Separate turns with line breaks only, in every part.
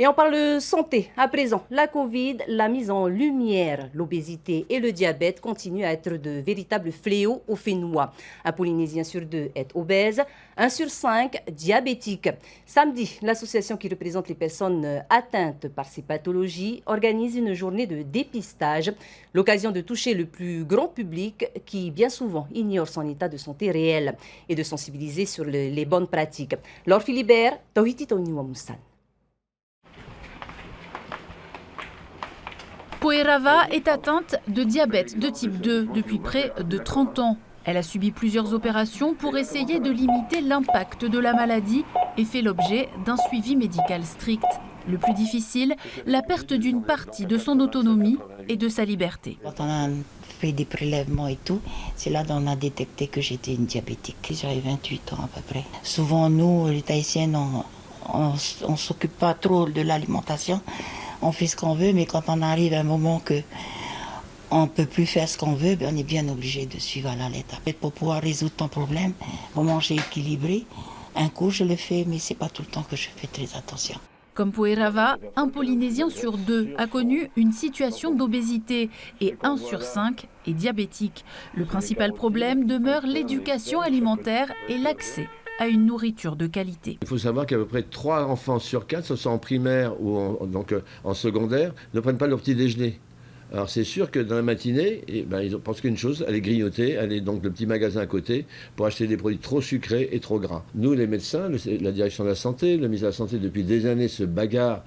Et on parle santé. À présent, la Covid l'a mise en lumière. L'obésité et le diabète continuent à être de véritables fléaux au Fénois. Un Polynésien sur 2 est obèse, 1 sur 5 diabétique. Samedi, l'association qui représente les personnes atteintes par ces pathologies organise une journée de dépistage, l'occasion de toucher le plus grand public qui bien souvent ignore son état de santé réel et de sensibiliser sur les bonnes pratiques. Laure Philibert, Tauhiti Tauniwa Moussan.
Poerava est atteinte de diabète de type 2 depuis près de 30 ans. Elle a subi plusieurs opérations pour essayer de limiter l'impact de la maladie et fait l'objet d'un suivi médical strict. Le plus difficile, la perte d'une partie de son autonomie et de sa liberté.
Quand on a fait des prélèvements et tout, c'est là qu'on a détecté que j'étais une diabétique. J'avais 28 ans à peu près. Souvent, nous, les Tahitiennes, on ne s'occupe pas trop de l'alimentation. On fait ce qu'on veut, mais quand on arrive à un moment que on ne peut plus faire ce qu'on veut, on est bien obligé de suivre à la lettre. Pour pouvoir résoudre ton problème, pour manger équilibré, un coup je le fais, mais ce n'est pas tout le temps que je fais très attention.
Comme Poerava, un Polynésien sur 2 a connu une situation d'obésité et 1 sur 5 est diabétique. Le principal problème demeure l'éducation alimentaire et l'accès à une nourriture de qualité.
Il faut savoir qu'à peu près 3 enfants sur 4, ce soit en primaire ou en secondaire, ne prennent pas leur petit déjeuner. Alors c'est sûr que dans la matinée, ils pensent qu'une chose, aller grignoter, aller donc le petit magasin à côté pour acheter des produits trop sucrés et trop gras. Nous les médecins, la direction de la santé, le ministère de la Santé depuis des années se bagarre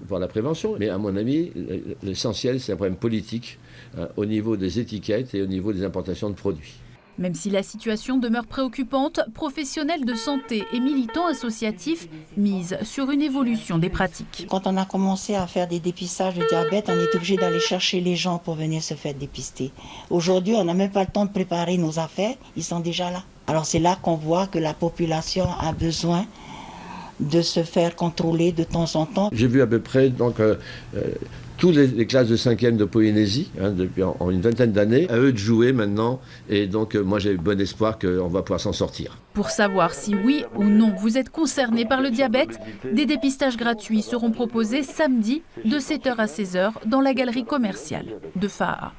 pour la prévention. Mais à mon avis, l'essentiel c'est un problème politique au niveau des étiquettes et au niveau des importations de produits.
Même si la situation demeure préoccupante, professionnels de santé et militants associatifs misent sur une évolution des pratiques.
Quand on a commencé à faire des dépistages de diabète, on est obligé d'aller chercher les gens pour venir se faire dépister. Aujourd'hui, on n'a même pas le temps de préparer nos affaires, ils sont déjà là. Alors c'est là qu'on voit que la population a besoin de se faire contrôler de temps en temps.
J'ai vu à peu près toutes les classes de 5e de Polynésie, depuis en une vingtaine d'années, à eux de jouer maintenant. Et donc moi j'ai bon espoir qu'on va pouvoir s'en sortir.
Pour savoir si oui ou non vous êtes concerné par le diabète, des dépistages gratuits seront proposés samedi de 7h à 16h dans la galerie commerciale de Fa'a.